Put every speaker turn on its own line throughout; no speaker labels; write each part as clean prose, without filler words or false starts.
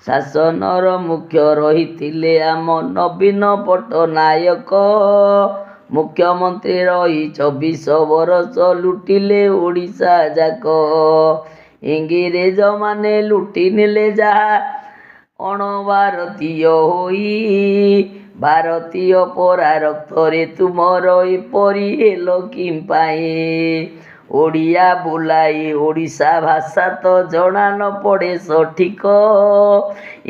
ଶାସନର ମୁଖ୍ୟ ରହିଥିଲେ ଆମ ନବୀନ ପଟ୍ଟନାୟକ। ମୁଖ୍ୟମନ୍ତ୍ରୀ ରହି 24 ବର୍ଷ ଲୁଟିଲେ ଓଡ଼ିଶା ଯାକ। ଇଂରେଜମାନେ ଲୁଟି ନେଲେ ଯାହା ଅଣଭାରତୀୟ ହୋଇ। ଭାରତୀୟ ପରା ରକ୍ତରେ ତୁମର ଏପରି ହେଲ କିମ୍ପାଇଁ? ଓଡ଼ିଆ ବୋଲାଇ ଓଡ଼ିଶା ଭାଷା ତ ଜଣା ନ ପଡ଼େ ସଠିକ।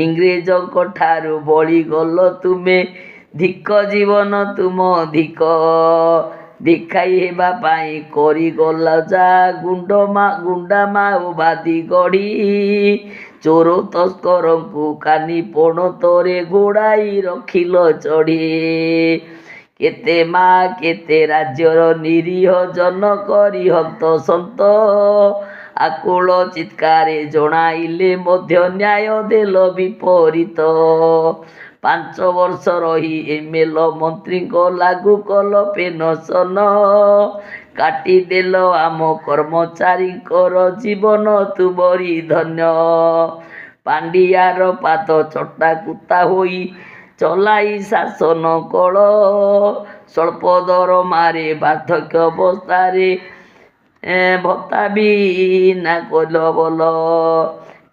ଇଂରେଜଙ୍କ ଠାରୁ ବଳି ଗଲ ତୁମେ, ଧିକ ଜୀବନ ତୁମ ଧିକ। ଦେଖାଇ ହେବା ପାଇଁ କରିଗଲ ଯା ଗୁଣ୍ଡା ମାଓବାଦୀ ଗଢ଼ି। ଚୋର ତସ୍କରଙ୍କୁ କାନି ପଣତରେ ଘୋଡ଼ାଇ ରଖିଲ ଚଢ଼ି। କେତେ ମା କେତେ ରାଜ୍ୟର ନିରୀହ ଜନ କରି ହନ୍ତସନ୍ତ। ଆକୁଳ ଚିତ୍କାରେ ଜଣାଇଲେ ମଧ୍ୟ ନ୍ୟାୟ ଦେଲ ବିପରୀତ। 5 ବର୍ଷ ରହି ଏମେଲ ମନ୍ତ୍ରୀଙ୍କ ଲାଗୁ କଲ ପେନସନ। କାଟିଦେଲ ଆମ କର୍ମଚାରୀଙ୍କର ଜୀବନ ତୁମରି ଧନ୍ୟ। ପାଣ୍ଡିଆର ପାଦ ଚଟାକୁତା ହୋଇ ଚଲାଇ ଶାସନ କଳ। ସ୍ୱଳ୍ପ ଦରମାରେ ବାର୍ଦ୍ଧକ୍ୟ ଅବସ୍ଥାରେ ଭତ୍ତା ବିନା କଲ ବଲ।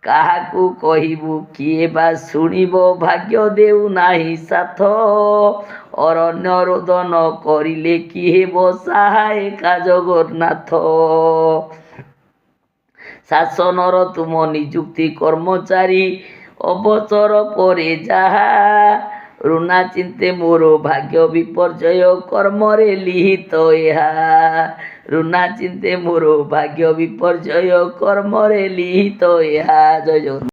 କାହାକୁ କହିବୁ କିଏ ବା ଶୁଣିବ, ଭାଗ୍ୟ ଦେଉ ନାହିଁ ସାଥ। ଅରଣ୍ୟ ରୋଦନ କରିଲେ କି ହେବ ସାହା ଏକା ଜଗନ୍ନାଥ। ଶାସନର ତୁମ ନିଯୁକ୍ତି କର୍ମଚାରୀ ଅବସର ପରେ ଯାହା। ଋଣା ଚିନ୍ତେ ମୋର ଭାଗ୍ୟ ବିପର୍ଯ୍ୟୟ କର୍ମରେ ଲିହିତ ଏହା। ଋଣା ଚିନ୍ତେ ମୋର ଭାଗ୍ୟ ବିପର୍ଯ୍ୟୟ କର୍ମରେ ଲିହିତ ଏହା। ଜୟ ଜଗନ୍ନାଥ।